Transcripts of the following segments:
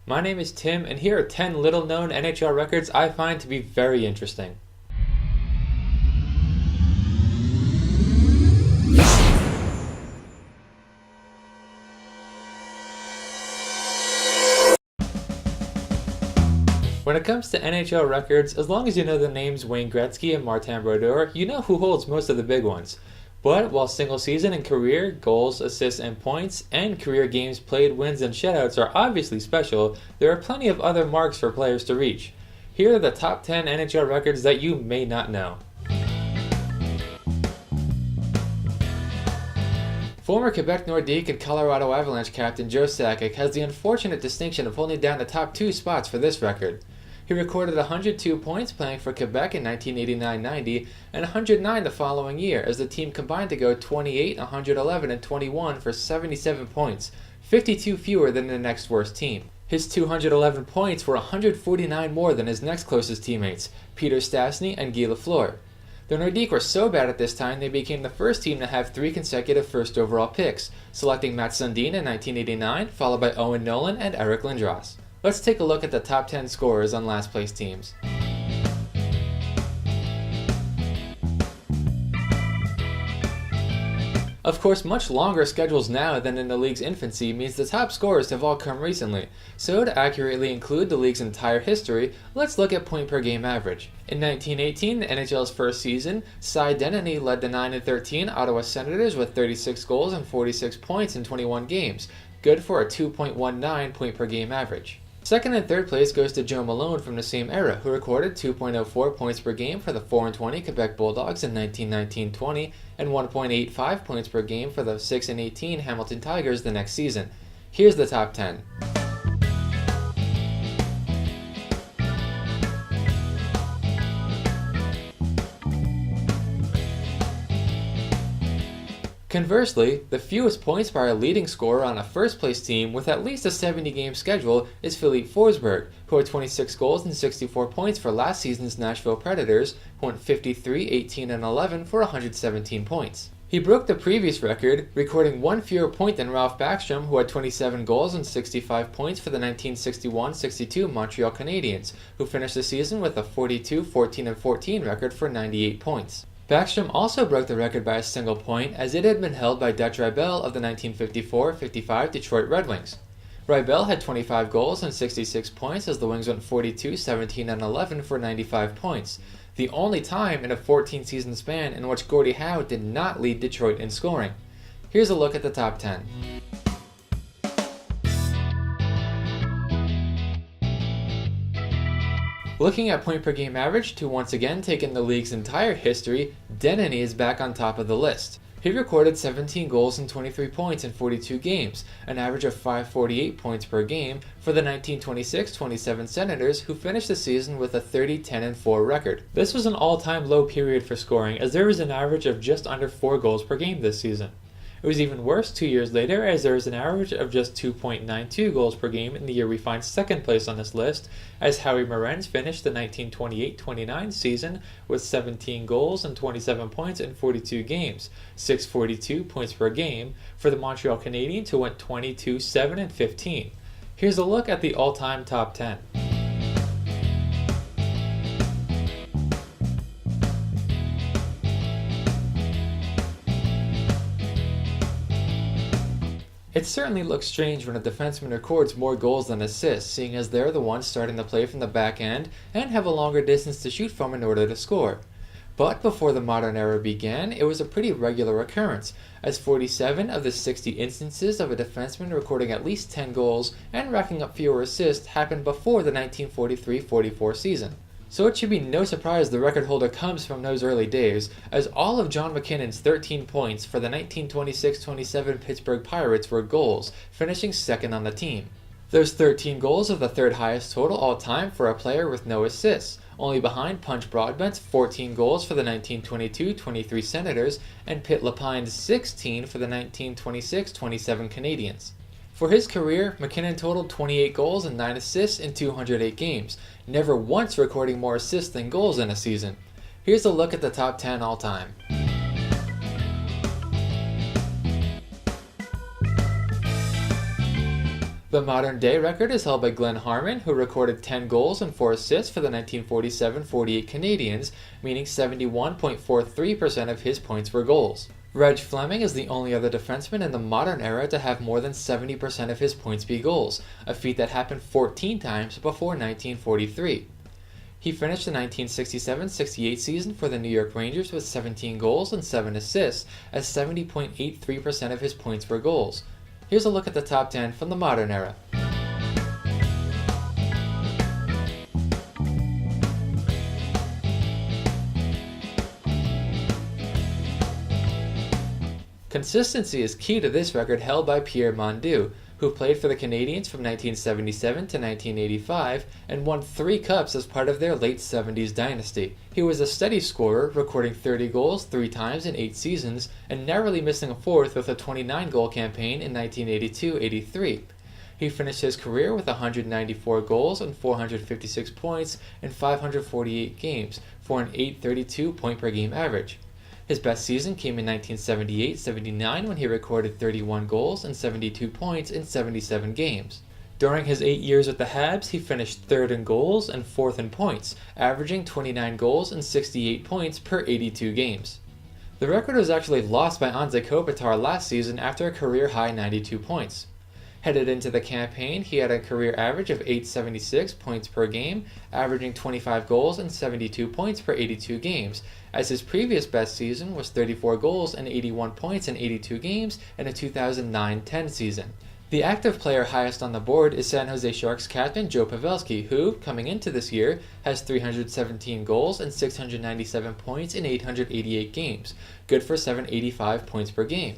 My name is Tim, and here are 10 little-known NHL records I find to be very interesting. When it comes to NHL records, as long as you know the names Wayne Gretzky and Martin Brodeur, you know who holds most of the big ones. But while single season and career goals, assists, and points, and career games played, wins, and shutouts are obviously special, there are plenty of other marks for players to reach. Here are the top 10 NHL records that you may not know. Former Quebec Nordique and Colorado Avalanche captain Joe Sakic has the unfortunate distinction of holding down the top 2 spots for this record. He recorded 102 points playing for Quebec in 1989-90 and 109 the following year as the team combined to go 28, 111, and 21 for 77 points, 52 fewer than the next worst team. His 211 points were 149 more than his next closest teammates, Peter Stastny and Guy Lafleur. The Nordiques were so bad at this time they became the first team to have 3 consecutive first overall picks, selecting Matt Sundin in 1989, followed by Owen Nolan and Eric Lindros. Let's take a look at the top 10 scorers on last place teams. Of course, much longer schedules now than in the league's infancy means the top scorers have all come recently, so to accurately include the league's entire history, let's look at point per game average. In 1918, the NHL's first season, Cy Denny led the 9-13 Ottawa Senators with 36 goals and 46 points in 21 games, good for a 2.19 point per game average. Second and third place goes to Joe Malone from the same era, who recorded 2.04 points per game for the 4-20 Quebec Bulldogs in 1919-20 and 1.85 points per game for the 6-18 Hamilton Tigers the next season. Here's the top 10. Conversely, the fewest points by a leading scorer on a first-place team with at least a 70-game schedule is Philippe Forsberg, who had 26 goals and 64 points for last season's Nashville Predators, who went 53, 18, and 11 for 117 points. He broke the previous record, recording one fewer point than Ralph Backstrom, who had 27 goals and 65 points for the 1961-62 Montreal Canadiens, who finished the season with a 42, 14, and 14 record for 98 points. Backstrom also broke the record by a single point, as it had been held by Dutch Rybel of the 1954-55 Detroit Red Wings. Rybel had 25 goals and 66 points as the Wings went 42, 17, and 11 for 95 points, the only time in a 14-season span in which Gordie Howe did not lead Detroit in scoring. Here's a look at the top 10. Looking at point per game average, to once again take in the league's entire history, Denny is back on top of the list. He recorded 17 goals and 23 points in 42 games, an average of 5.48 points per game for the 1926-27 Senators, who finished the season with a 30, 10, and 4 record. This was an all-time low period for scoring, as there was an average of just under 4 goals per game this season. It was even worse 2 years later, as there was an average of just 2.92 goals per game in the year we find second place on this list, as Howie Morenz finished the 1928-29 season with 17 goals and 27 points in 42 games, 642 points per game, for the Montreal Canadiens, who went 22, 7, and 15. Here's a look at the all-time top 10. It certainly looks strange when a defenseman records more goals than assists, seeing as they're the ones starting to play from the back end and have a longer distance to shoot from in order to score. But before the modern era began, it was a pretty regular occurrence, as 47 of the 60 instances of a defenseman recording at least 10 goals and racking up fewer assists happened before the 1943-44 season. So it should be no surprise the record holder comes from those early days, as all of John MacKinnon's 13 points for the 1926-27 Pittsburgh Pirates were goals, finishing second on the team. Those 13 goals are the third highest total all time for a player with no assists, only behind Punch Broadbent's 14 goals for the 1922-23 Senators and Pitt Lapine's 16 for the 1926-27 Canadiens. For his career, MacKinnon totaled 28 goals and 9 assists in 208 games, never once recording more assists than goals in a season. Here's a look at the top 10 all time. The modern-day record is held by Glenn Harmon, who recorded 10 goals and 4 assists for the 1947-48 Canadiens, meaning 71.43% of his points were goals. Reg Fleming is the only other defenseman in the modern era to have more than 70% of his points be goals, a feat that happened 14 times before 1943. He finished the 1967-68 season for the New York Rangers with 17 goals and 7 assists, as 70.83% of his points were goals. Here's a look at the top 10 from the modern era. Consistency is key to this record held by Pierre Mondieu, who played for the Canadiens from 1977 to 1985 and won 3 cups as part of their late 70s dynasty. He was a steady scorer, recording 30 goals 3 times in 8 seasons and narrowly missing a 4th with a 29-goal campaign in 1982-83. He finished his career with 194 goals and 456 points in 548 games for an .832 point-per-game average. His best season came in 1978-79 when he recorded 31 goals and 72 points in 77 games. During his 8 years with the Habs, he finished 3rd in goals and 4th in points, averaging 29 goals and 68 points per 82 games. The record was actually lost by Anze Kopitar last season after a career-high 92 points. Headed into the campaign, he had a career average of .876 points per game, averaging 25 goals and 72 points per 82 games, as his previous best season was 34 goals and 81 points in 82 games in a 2009-10 season. The active player highest on the board is San Jose Sharks captain Joe Pavelski, who, coming into this year, has 317 goals and 697 points in 888 games, good for 785 points per game.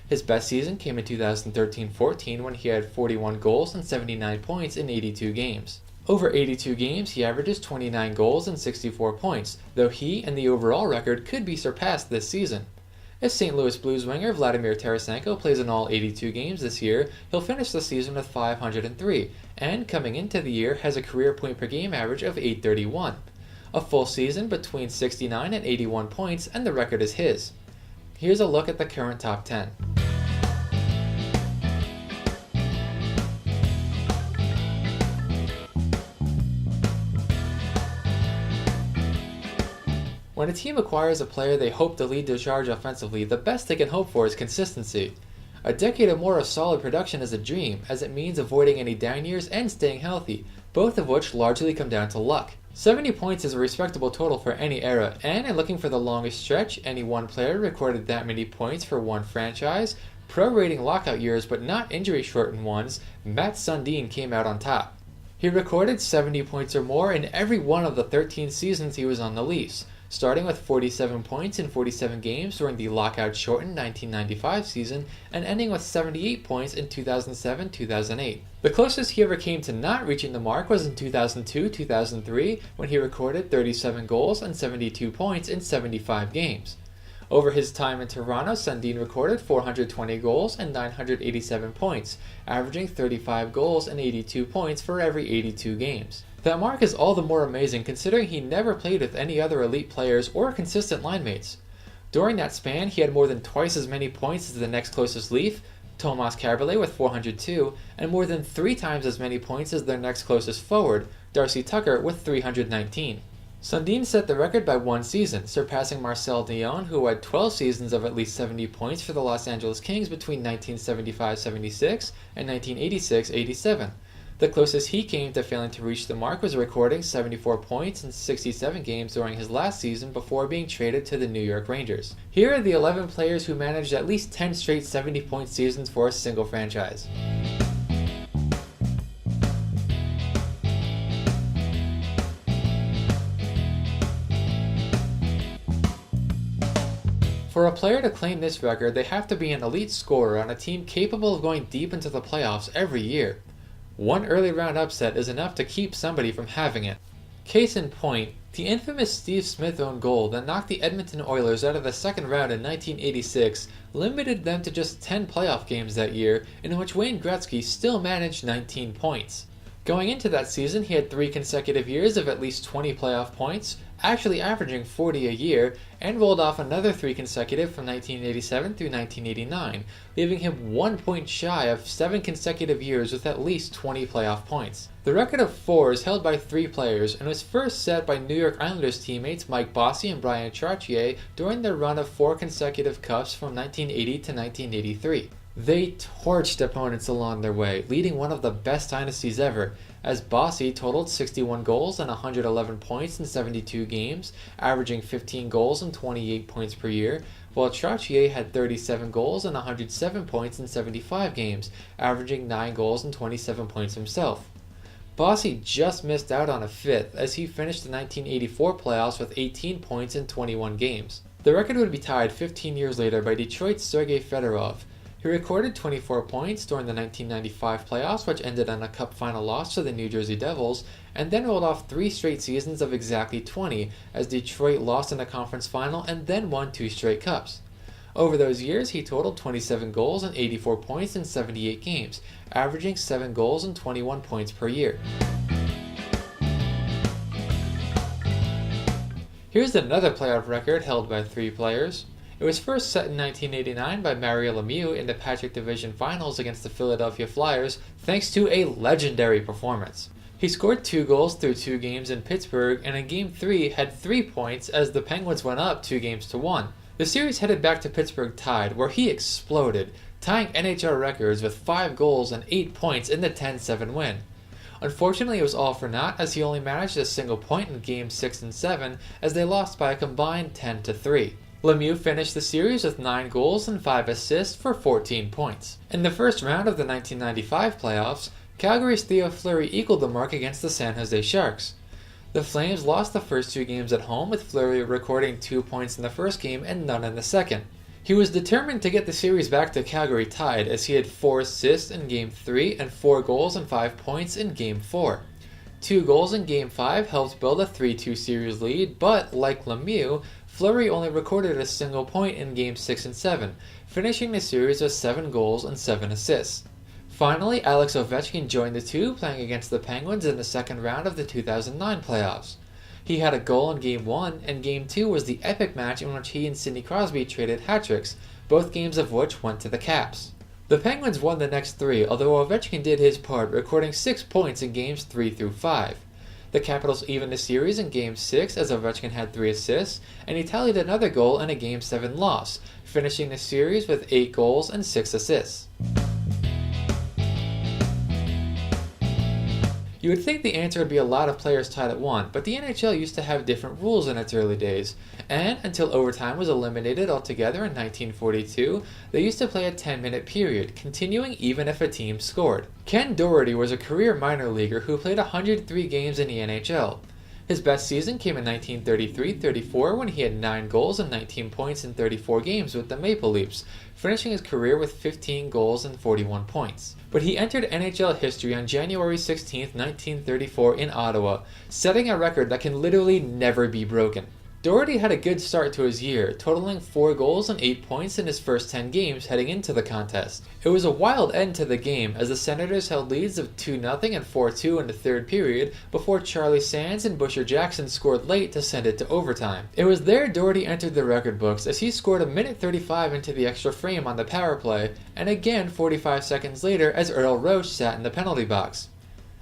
His best season came in 2013-14 when he had 41 goals and 79 points in 82 games. Over 82 games, he averages 29 goals and 64 points, though he and the overall record could be surpassed this season. If St. Louis Blues winger Vladimir Tarasenko plays in all 82 games this year, he'll finish the season with 503, and coming into the year has a career point-per-game average of .831. A full season between 69 and 81 points, and the record is his. Here's a look at the current top 10. When a team acquires a player they hope to lead their charge offensively, the best they can hope for is consistency. A decade or more of solid production is a dream, as it means avoiding any down years and staying healthy, both of which largely come down to luck. 70 points is a respectable total for any era, and in looking for the longest stretch, any one player recorded that many points for one franchise, prorating lockout years but not injury-shortened ones, Matt Sundin came out on top. He recorded 70 points or more in every one of the 13 seasons he was on the Leafs, starting with 47 points in 47 games during the lockout-shortened 1995 season and ending with 78 points in 2007-2008. The closest he ever came to not reaching the mark was in 2002-2003 when he recorded 37 goals and 72 points in 75 games. Over his time in Toronto, Sundin recorded 420 goals and 987 points, averaging 35 goals and 82 points for every 82 games. That mark is all the more amazing considering he never played with any other elite players or consistent line mates. During that span, he had more than twice as many points as the next closest Leaf, Tomas Kaberle with 402, and more than 3 times as many points as their next closest forward, Darcy Tucker with 319. Sundin set the record by 1 season, surpassing Marcel Dionne, who had 12 seasons of at least 70 points for the Los Angeles Kings between 1975-76 and 1986-87. The closest he came to failing to reach the mark was recording 74 points in 67 games during his last season before being traded to the New York Rangers. Here are the 11 players who managed at least 10 straight 70-point seasons for a single franchise. For a player to claim this record, they have to be an elite scorer on a team capable of going deep into the playoffs every year. One early round upset is enough to keep somebody from having it. Case in point, the infamous Steve Smith own goal that knocked the Edmonton Oilers out of the second round in 1986 limited them to just 10 playoff games that year, in which Wayne Gretzky still managed 19 points. Going into that season, he had 3 consecutive years of at least 20 playoff points, actually averaging 40 a year, and rolled off another 3 consecutive from 1987 through 1989, leaving him 1 point shy of 7 consecutive years with at least 20 playoff points. The record of 4 is held by 3 players and was first set by New York Islanders teammates Mike Bossy and Brian Trottier during their run of 4 consecutive cups from 1980 to 1983. They torched opponents along their way, leading one of the best dynasties ever, as Bossy totaled 61 goals and 111 points in 72 games, averaging 15 goals and 28 points per year, while Trottier had 37 goals and 107 points in 75 games, averaging 9 goals and 27 points himself. Bossy just missed out on a 5th as he finished the 1984 playoffs with 18 points in 21 games. The record would be tied 15 years later by Detroit's Sergei Fedorov. He recorded 24 points during the 1995 playoffs, which ended on a Cup final loss to the New Jersey Devils, and then rolled off 3 straight seasons of exactly 20, as Detroit lost in the conference final and then won 2 straight Cups. Over those years, he totaled 27 goals and 84 points in 78 games, averaging 7 goals and 21 points per year. Here's another playoff record held by 3 players. It was first set in 1989 by Mario Lemieux in the Patrick Division Finals against the Philadelphia Flyers, thanks to a legendary performance. He scored 2 goals through 2 games in Pittsburgh, and in Game 3 had 3 points as the Penguins went up 2-1. The series headed back to Pittsburgh tied, where he exploded, tying NHL records with 5 goals and 8 points in the 10-7 win. Unfortunately, it was all for naught as he only managed a single point in Games 6 and 7 as they lost by a combined 10-3. Lemieux finished the series with 9 goals and 5 assists for 14 points. In the first round of the 1995 playoffs, Calgary's Theo Fleury equaled the mark against the San Jose Sharks. The Flames lost the first 2 games at home, with Fleury recording 2 points in the first game and none in the second. He was determined to get the series back to Calgary tied, as he had 4 assists in Game 3 and 4 goals and 5 points in Game 4. 2 goals in Game 5 helped build a 3-2 series lead, but, like Lemieux, Fleury only recorded a single point in Games 6 and 7, finishing the series with 7 goals and 7 assists. Finally, Alex Ovechkin joined the 2, playing against the Penguins in the second round of the 2009 playoffs. He had a goal in Game 1, and Game 2 was the epic match in which he and Sidney Crosby traded hat-tricks, both games of which went to the Caps. The Penguins won the next 3, although Ovechkin did his part, recording 6 points in Games 3 through 5. The Capitals evened the series in Game 6 as Ovechkin had 3 assists, and he tallied another goal in a Game 7 loss, finishing the series with 8 goals and 6 assists. You would think the answer would be a lot of players tied at 1, but the NHL used to have different rules in its early days, and until overtime was eliminated altogether in 1942, they used to play a 10-minute period, continuing even if a team scored. Ken Doherty was a career minor leaguer who played 103 games in the NHL. His best season came in 1933-34 when he had 9 goals and 19 points in 34 games with the Maple Leafs, finishing his career with 15 goals and 41 points. But he entered NHL history on January 16, 1934 in Ottawa, setting a record that can literally never be broken. Doherty had a good start to his year, totaling 4 goals and 8 points in his first 10 games heading into the contest. It was a wild end to the game as the Senators held leads of 2-0 and 4-2 in the third period before Charlie Sands and Busher Jackson scored late to send it to overtime. It was there Doherty entered the record books as he scored a minute 35 into the extra frame on the power play, and again 45 seconds later as Earl Roach sat in the penalty box.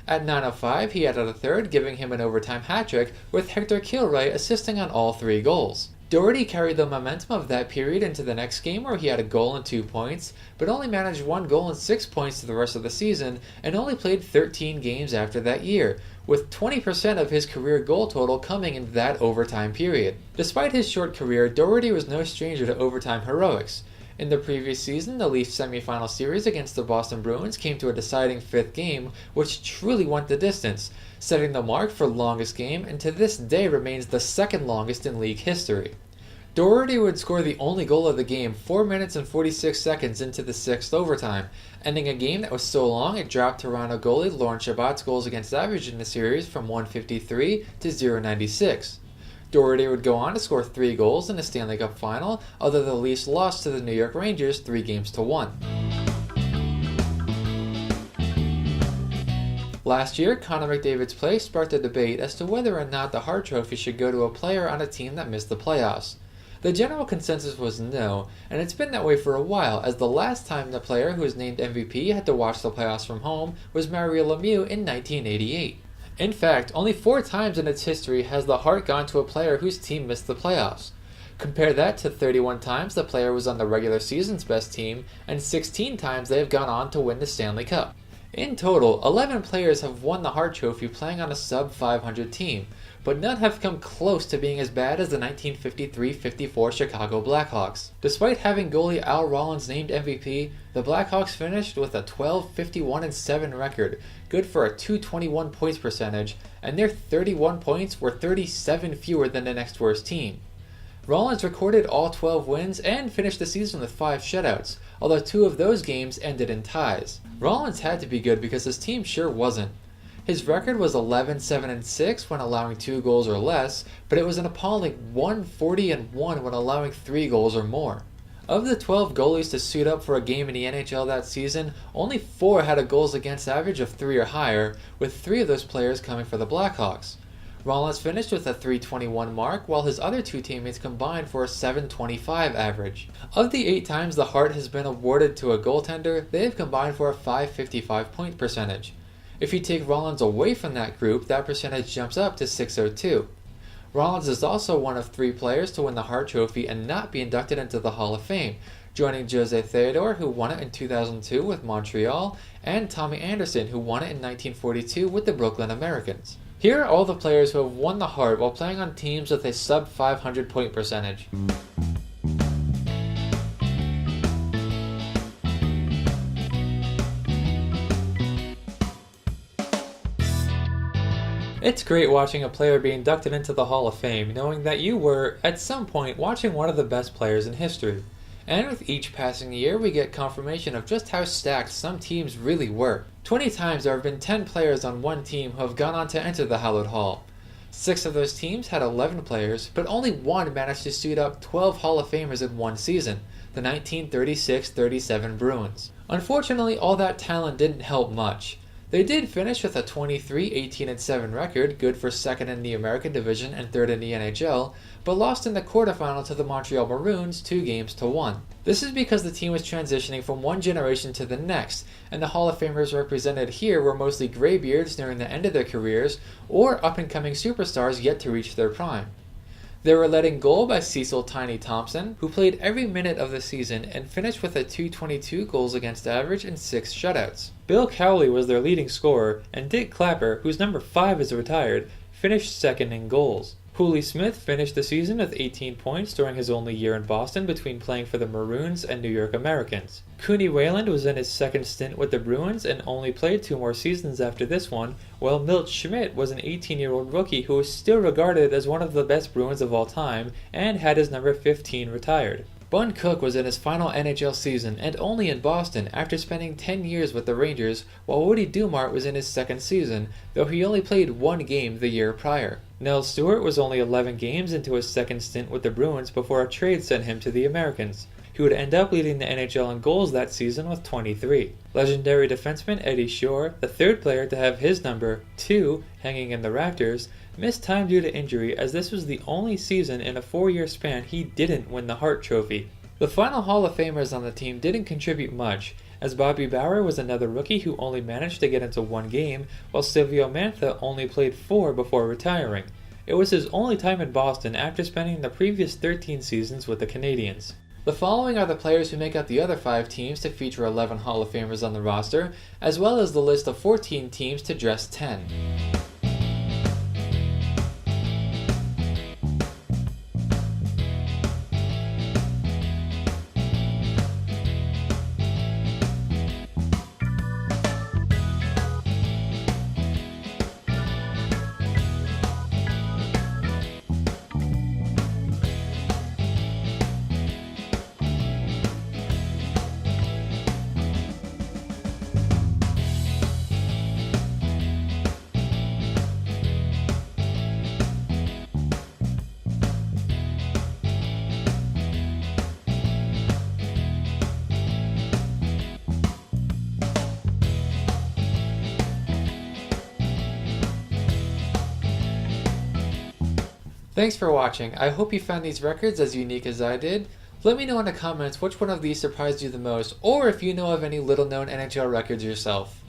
At 9:05, he added a third, giving him an overtime hat-trick, with Hector Kilroy assisting on all 3 goals. Doherty carried the momentum of that period into the next game where he had a goal and 2 points, but only managed 1 goal and 6 points to the rest of the season, and only played 13 games after that year, with 20% of his career goal total coming in that overtime period. Despite his short career, Doherty was no stranger to overtime heroics. In the previous season, the Leafs semifinal series against the Boston Bruins came to a deciding 5th game, which truly went the distance, setting the mark for longest game and to this day remains the second longest in league history. Doherty would score the only goal of the game 4 minutes and 46 seconds into the 6th overtime, ending a game that was so long it dropped Toronto goalie Laurent Chabot's goals against average in the series from 153 to 0.96. Doherty would go on to score 3 goals in the Stanley Cup final, although the Leafs lost to the New York Rangers 3-1. Last year, Connor McDavid's play sparked a debate as to whether or not the Hart Trophy should go to a player on a team that missed the playoffs. The general consensus was no, and it's been that way for a while, as the last time the player who was named MVP had to watch the playoffs from home was Mario Lemieux in 1988. In fact, only 4 times in its history has the Hart gone to a player whose team missed the playoffs. Compare that to 31 times the player was on the regular season's best team, and 16 times they have gone on to win the Stanley Cup. In total, 11 players have won the Hart Trophy playing on a sub-500 team, but none have come close to being as bad as the 1953-54 Chicago Blackhawks. Despite having goalie Al Rollins named MVP, the Blackhawks finished with a 12-51-7 record, good for a .221 points percentage, and their 31 points were 37 fewer than the next worst team. Rollins recorded all 12 wins and finished the season with 5 shutouts, although 2 of those games ended in ties. Rollins had to be good because his team sure wasn't. His record was 11-7-6 when allowing 2 goals or less, but it was an appalling 1-40-1 when allowing 3 goals or more. Of the 12 goalies to suit up for a game in the NHL that season, only 4 had a goals against average of 3 or higher, with 3 of those players coming for the Blackhawks. Rollins finished with a .321 mark, while his other 2 teammates combined for a .725 average. Of the 8 times the Hart has been awarded to a goaltender, they have combined for a .555 point percentage. If you take Rollins away from that group, that percentage jumps up to .602. Rollins is also one of 3 players to win the Hart Trophy and not be inducted into the Hall of Fame, joining Jose Theodore, who won it in 2002 with Montreal, and Tommy Anderson, who won it in 1942 with the Brooklyn Americans. Here are all the players who have won the Hart while playing on teams with a sub-500 point percentage. It's great watching a player be inducted into the Hall of Fame, knowing that you were, at some point, watching one of the best players in history. And with each passing year, we get confirmation of just how stacked some teams really were. 20 times there have been 10 players on one team who have gone on to enter the hallowed hall. 6 of those teams had 11 players, but only 1 managed to suit up 12 Hall of Famers in one season, the 1936-37 Bruins. Unfortunately, all that talent didn't help much. They did finish with a 23-18-7 record, good for 2nd in the American Division and 3rd in the NHL, but lost in the quarterfinal to the Montreal Maroons 2-1. This is because the team was transitioning from one generation to the next, and the Hall of Famers represented here were mostly graybeards nearing the end of their careers or up-and-coming superstars yet to reach their prime. They were led in goal by Cecil Tiny Thompson, who played every minute of the season and finished with a .222 goals against average and 6 shutouts. Bill Cowley was their leading scorer, and Dick Clapper, whose number 5 is retired, finished 2nd in goals. Hooley Smith finished the season with 18 points during his only year in Boston between playing for the Maroons and New York Americans. Cooney Wayland was in his 2nd stint with the Bruins and only played 2 more seasons after this one, while Milt Schmidt was an 18-year-old rookie who was still regarded as one of the best Bruins of all time and had his number 15 retired. Bun Cook was in his final NHL season and only in Boston after spending 10 years with the Rangers, while Woody Dumart was in his 2nd season, though he only played 1 game the year prior. Nell Stewart was only 11 games into his 2nd stint with the Bruins before a trade sent him to the Americans. He would end up leading the NHL in goals that season with 23. Legendary defenseman Eddie Shore, the 3rd player to have his number 2 hanging in the rafters, missed time due to injury as this was the only season in a 4-year span he didn't win the Hart Trophy. The final Hall of Famers on the team didn't contribute much, as Bobby Bauer was another rookie who only managed to get into 1 game, while Silvio Mantha only played 4 before retiring. It was his only time in Boston after spending the previous 13 seasons with the Canadiens. The following are the players who make up the other 5 teams to feature 11 Hall of Famers on the roster, as well as the list of 14 teams to dress 10. Thanks for watching. I hope you found these records as unique as I did. Let me know in the comments which one of these surprised you the most, or if you know of any little-known NHL records yourself.